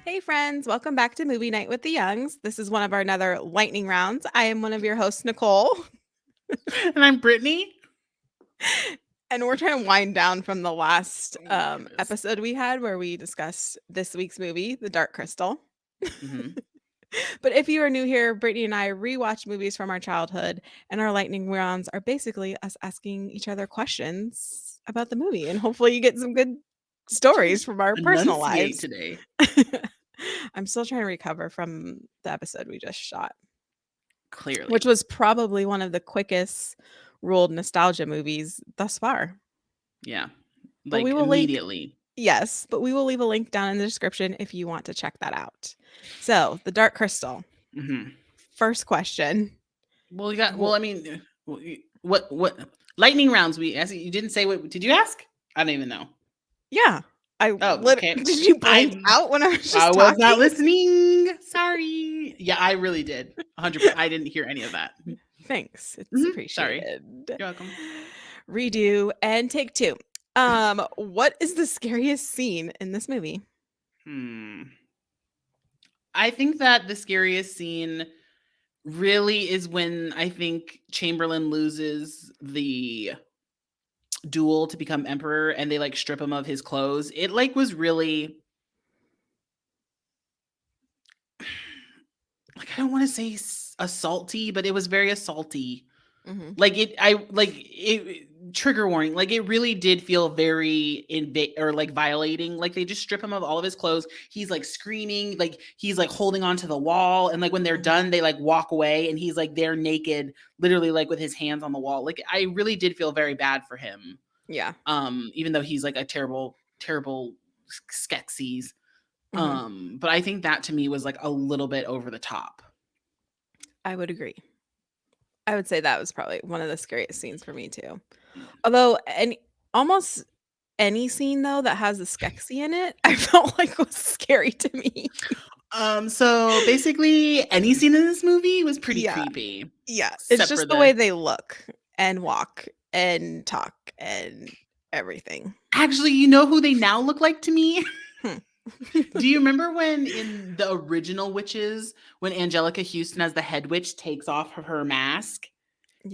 Hey friends, welcome back to Movie Night with the Youngs. This is one of our another lightning rounds. I am one of your hosts, Nicole, And I'm Brittany. and we're trying to wind down from the last Oh my goodness. episode we had where we discussed this week's movie, The Dark Crystal. Mhm. But if you are new here, Brittany and I rewatch movies from our childhood, and our lightning rounds are basically us asking each other questions about the movie, and hopefully you get some good stories from our personal Enunciate lives. today. I'm still trying to recover from the episode we just shot, Clearly. which was probably one of the quickest ruled nostalgia movies thus far. Yeah. But Like we will link, immediately. yes, but we will leave a link down in the description if you want to check that out. So, The Dark Crystal. Mhm. First question. Well, you got. Wh- Well, I mean, what lightning rounds? We as you didn't say what? Did you ask? I don't even know. Yeah. Oh, okay. Did you blank out when I was I just was talking? not listening. Sorry. Yeah, I really did. 100%. I didn't hear any of that. Thanks. It's Sorry. appreciated. You're welcome. Redo and take two. What is the scariest scene in this movie? I think that the scariest scene really is when I think Chamberlain loses the duel to become emperor and they like strip him of his clothes. It like was really like, I don't want to say assaulty, but it was very assaulty. Mm-hmm. Trigger warning. Like it really did feel very violating. Like they just strip him of all of his clothes. He's like screaming, like he's like holding onto the wall, and like when they're done, they like walk away, and he's like there naked, literally like with his hands on the wall. Like I really did feel very bad for him. Yeah. Even though he's like a terrible Skeksis. Mm-hmm. But I think that to me was like a little bit over the top. I would agree. I would say that was probably one of the scariest scenes for me too. Although almost any scene though that has a Skeksis in it, I felt like was scary to me. So basically any scene in this movie was pretty Yeah. creepy. Yeah. It's Except just for the way they look and walk and talk and everything. Actually, you know who they now look like to me? Hmm. Do you remember when in the original Witches, when Angelica Houston as the head witch takes off her mask?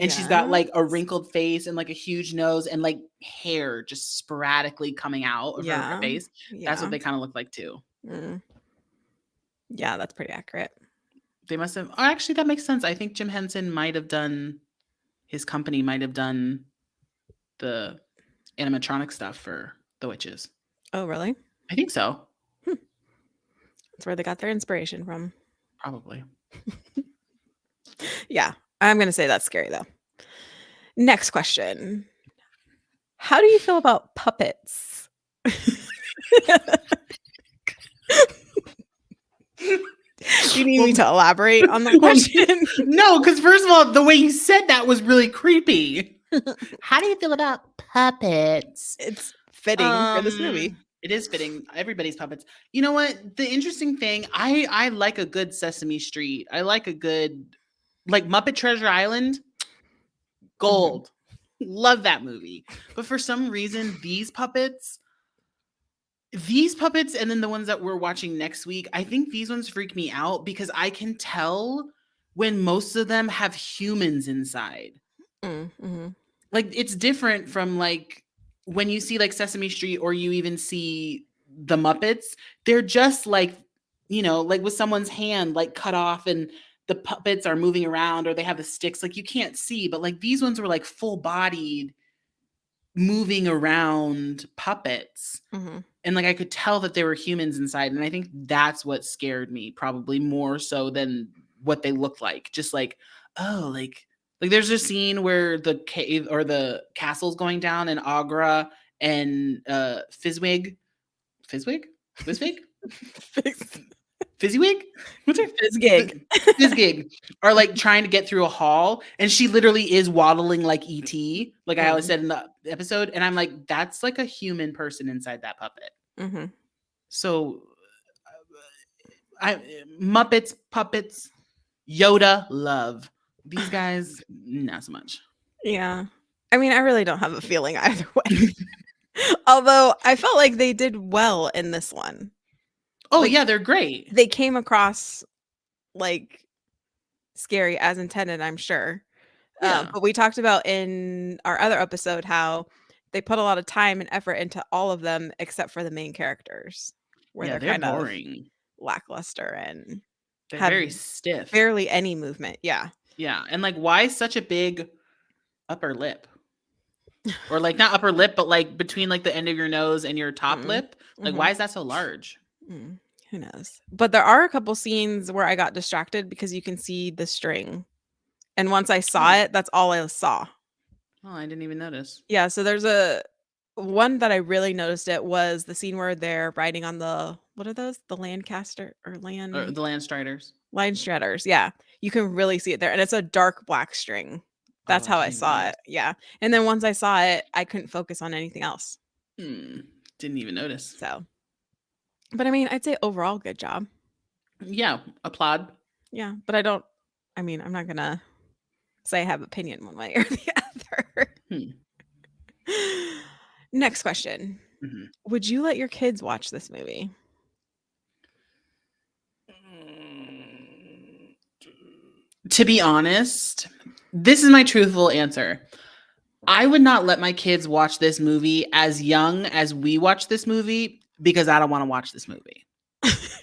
And she's got like a Yes. wrinkled face and like a huge nose and like hair just sporadically coming out of her face. That's what Yeah. they kind of look like too. Mm. Yeah, that's pretty accurate. They must have. Oh, actually, that makes sense. I think Jim Henson might have done. His company might have done the animatronic stuff for the Witches. Oh, really? I think so. That's where they got their inspiration from. Probably. Yeah, I'm going to say that's scary though. Next question. How do you feel about puppets? Do you need me to elaborate on that question? No, because first of all, the way you said that was really creepy. How do you feel about puppets? It's fitting for this movie. It is fitting. Everybody's puppets. You know what? The interesting thing, I like a good Sesame Street. I like a good, like Muppet Treasure Island. Gold. Love that movie. But for some reason, these puppets, and then the ones that we're watching next week, I think these ones freak me out because I can tell when most of them have humans inside. Mm-hmm. Like it's different from like when you see like Sesame Street or you even see the Muppets, they're just like, you know, like with someone's hand like cut off and the puppets are moving around or they have the sticks, like you can't see, but like these ones were like full bodied moving around puppets. Mm-hmm. And like I could tell that there were humans inside. And I think that's what scared me probably more so than what they looked like. Just like, oh, like there's a scene where the cave or the castle's going down in Agra and Fizwig? Fizwig? Fizzywig? What's her? Fizzgig. Fizzgig are like trying to get through a hall, and she literally is waddling like ET, like I always said in the episode. And I'm like, that's like a human person inside that puppet. Mm-hmm. So, Muppets, puppets, Yoda, love. These guys, not so much. Yeah. I mean, I really don't have a feeling either way. Although I felt like they did well in this one. Oh Like yeah, they're great. they came across like scary as intended, I'm sure. Yeah. But we talked about in our other episode how they put a lot of time and effort into all of them except for the main characters, where Yeah, they're they're kind of boring. lackluster and They're have very stiff. barely any movement. Yeah. Yeah, and like why such a big upper lip? Or like not upper lip, but like between like the end of your nose and your top Mm. lip? Like Mhm. why is that so large? Mm. Who knows? But there are a couple scenes where I got distracted because you can see the string. And once I saw Oh, it, that's all I saw. oh, I didn't even notice. Yeah, so there's a one that I really noticed it was the scene where they're riding on the what are those? The Lancaster or Or land the Landstriders. line stradders. Yeah. You can really see it there. And it's a dark black string. Oh, That's I how I didn't even saw notice. it. Yeah. And then once I saw it, I couldn't focus on anything else. Hmm. Didn't even notice. So, but I mean, I'd say overall good job. Yeah, applaud. Yeah, but I mean, I'm not going to say I have opinion one way or the other. Hmm. Next question. Mhm. Would you let your kids watch this movie? To be honest, this is my truthful answer. I would not let my kids watch this movie as young as we watch this movie because I don't want to watch this movie.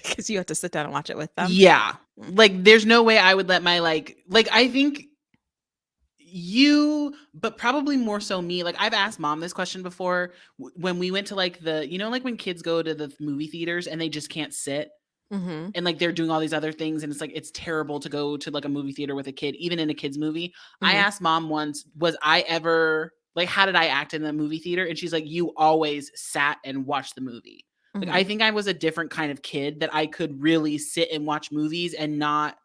Because you have to sit down and watch it with them. Yeah. Mm. Like there's no way I would let my like I think you, but probably more so me. Like I've asked mom this question before when we went to like like when kids go to the movie theaters and they just can't sit Mhm. and like they're doing all these other things and it's like it's terrible to go to like a movie theater with a kid even in a kids movie. I Mhm. asked mom once, was I ever like how did I act in the movie theater, and she's like, you always sat and watched the movie. Like I Mhm. think I was a different kind of kid that I could really sit and watch movies and not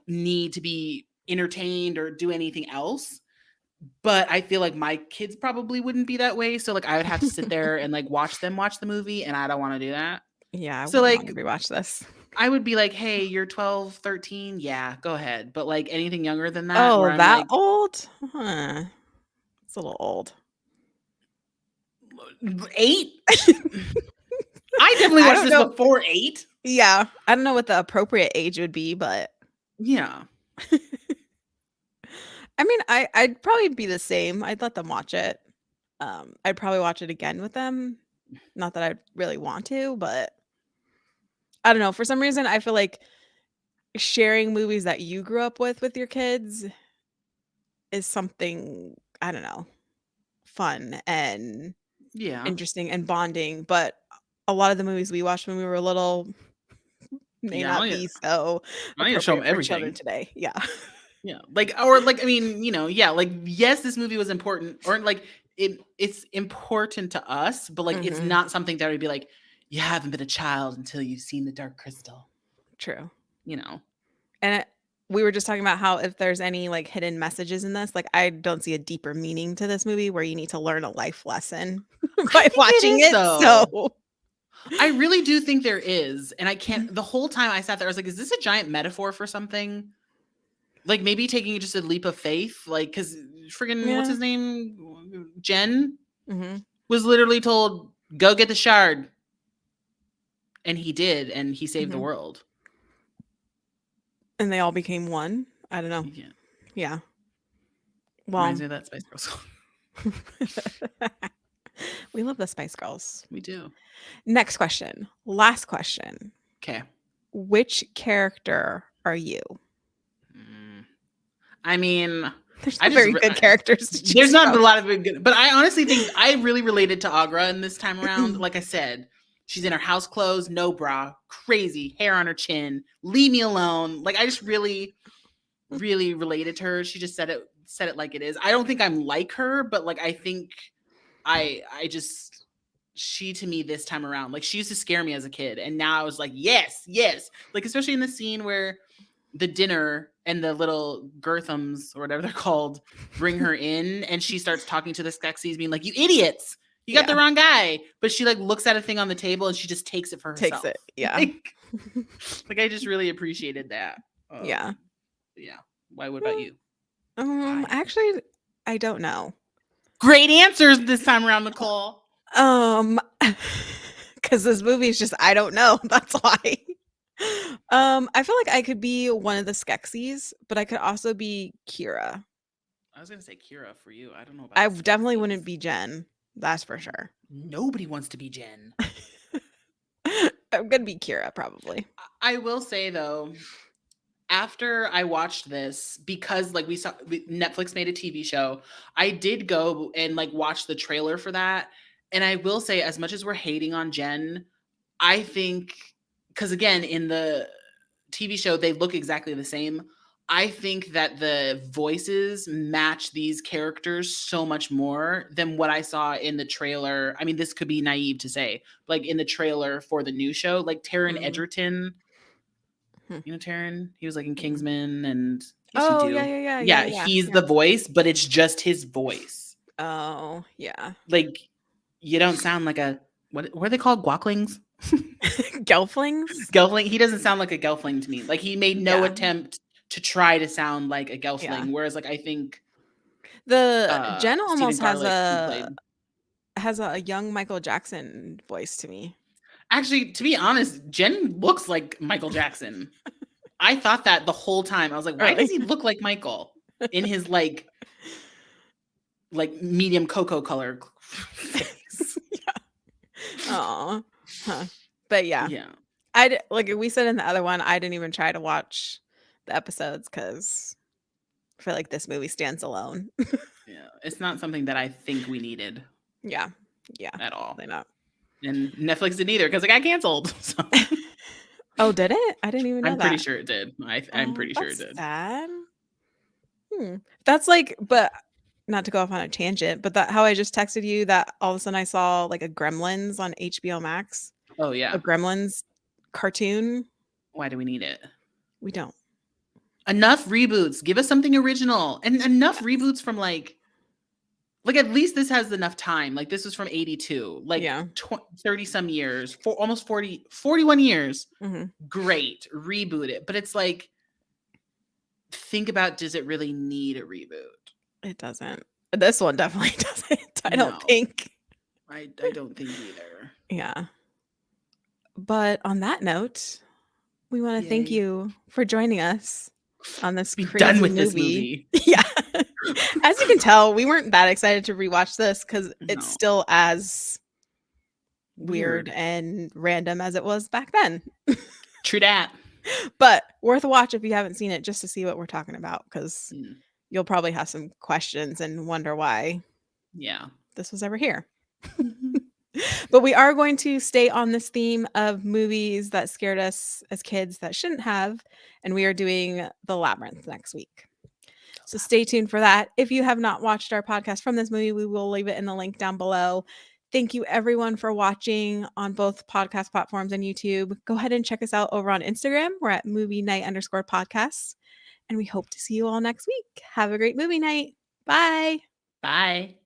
need to be entertained or do anything else. But I feel like my kids probably wouldn't be that way, so like I would have to sit there and like watch them watch the movie, and I don't want to do that. Yeah, I So wouldn't want like to rewatch this. I would be like, "Hey, you're 12, 13. Yeah, go ahead." But, like, anything younger than that where Oh, I'm that like, old? Huh. It's a little old. 8? I definitely I watched don't this know. before 8. Yeah, I don't know what the appropriate age would be, but Yeah. I mean, I'd probably be the same. I'd let them watch it. I'd probably watch it again with them. Not that I really want to, but I don't know. For some reason, I feel like sharing movies that you grew up with your kids is something, I don't know, fun and Yeah. interesting and bonding, but a lot of the movies we watched when we were little may Yeah, not be so I need to show them appropriate for children everything. today. Yeah. Yeah. Like or like, I mean, yeah, like, yes, this movie was important or, like, it's important to us, but, like, it's Mhm. not something that would be like, "You haven't been a child until you've seen The Dark Crystal," True. you know? And we were just talking about how if there's any, like, hidden messages in this, like, I don't see a deeper meaning to this movie where you need to learn a life lesson I by think it watching is, it, though. so I really do think there is, and I can't Mhm. the whole time I sat there, I was like, "Is this a giant metaphor for something?" Like, maybe taking just a leap of faith, like, because friggin' what's Yeah. his name? Jen Mhm. was literally told, "Go get the shard," and he did, and he saved the Mhm. world. And they all became one? I don't know. Yeah. Yeah. Reminds Well, me of that Spice Girls song. we love the Spice Girls. We do. Next question. Last question. Okay. Which character are you? Mm. I mean, There's I not just very good characters to there's choose not from. a lot of good, but I honestly think I really related to Agra in this time around. Like I said, she's in her house clothes, no bra, crazy hair on her chin, leave me alone. Like I just really related to her. She just said it like it is. I don't think I'm like her, but like I think I just she to me this time around, like she used to scare me as a kid, and now I was like, yes, yes. Like especially in the scene where the dinner and the little Girthams or whatever they're called bring her in, and she starts talking to the Skeksis, being like, "You idiots, you got the Yeah, wrong guy." But she like looks at a thing on the table and she just takes it for takes herself. it. Yeah. Like I just really appreciated that. Yeah. Yeah. Why? What about you? Why? Actually, I don't know. Great answers this time around, Nicole. Um, because this movie is just I don't know. That's why. I feel like I could be one of the Skeksis, but I could also be Kira. I was gonna say Kira for you. I don't know about I the definitely Skeksis. wouldn't be Jen. That's for sure. Nobody wants to be Jen. I'm gonna be Kira probably. I will say though, after I watched this, because like Netflix made a TV show, I did go and like watch the trailer for that. And I will say, as much as we're hating on Jen, I think, because again, in the TV show, they look exactly the same. I think that the voices match these characters so much more than what I saw in the trailer. I mean, this could be naive to say, like in the trailer for the new show, like Taron Mm. Egerton. Hmm. You know Taron? He was like in Mm. Kingsman, and yes, you Oh yeah, do. yeah, yeah, yeah, Yeah, yeah, he's yeah. the voice, but it's just his voice. Oh yeah. Like, you don't sound like a what are they called? Guaklings? Gelflings. Gelfling. He doesn't sound like a Gelfling to me. Like he made no Yeah, attempt to try to sound like a yeah. Gelfling. Whereas like I think The Jen Stephen almost Garlick, who played has a young Michael Jackson voice to me. actually, to be honest, Jen looks like Michael Jackson. I thought that the whole time. I was like, why does Really? he look like Michael in his like medium cocoa color face? Oh, huh. But yeah, Yeah. like we said in the other one, I didn't even try to watch the episodes because I feel like this movie stands alone. Yeah. It's not something that I think we needed Yeah, yeah, at all. definitely not. And Netflix didn't either because it got canceled. So Oh, did it? I didn't even know I'm pretty that. sure it did. I'm Oh, pretty sure it that's did. sad. That's like, but not to go off on a tangent, but that how I just texted you that all of a sudden I saw like a Gremlins on HBO Max, Oh a yeah. Gremlins cartoon. Why do we need it? We don't. Enough reboots. Give us something original. And enough Yes. reboots from like at least this has enough time. Like this was from 82. Like Yeah. 30 some years, for almost 41 years. Mhm. Great. Reboot it. But it's like think about, does it really need a reboot? It doesn't. This one definitely doesn't, I don't No. think. I don't think either. Yeah. But on that note, we wanna thank Yay. you for joining us on this Be done crazy with this movie. movie. Yeah. As you can tell, we weren't that excited to rewatch this because it's No. still as weird Weird. and random as it was back then. True dat. But worth a watch if you haven't seen it just to see what we're talking about because Mm, you'll probably have some questions and wonder why yeah. this was ever here. Mhm. But we are going to stay on this theme of movies that scared us as kids that shouldn't have, and we are doing The Labyrinth next week. So stay tuned for that. If you have not watched our podcast from this movie, we will leave it in the link down below. Thank you everyone for watching on both podcast platforms and YouTube. Go ahead and check us out over on Instagram. We're at movie night _ podcasts. And we hope to see you all next week. Have a great movie night. Bye. Bye.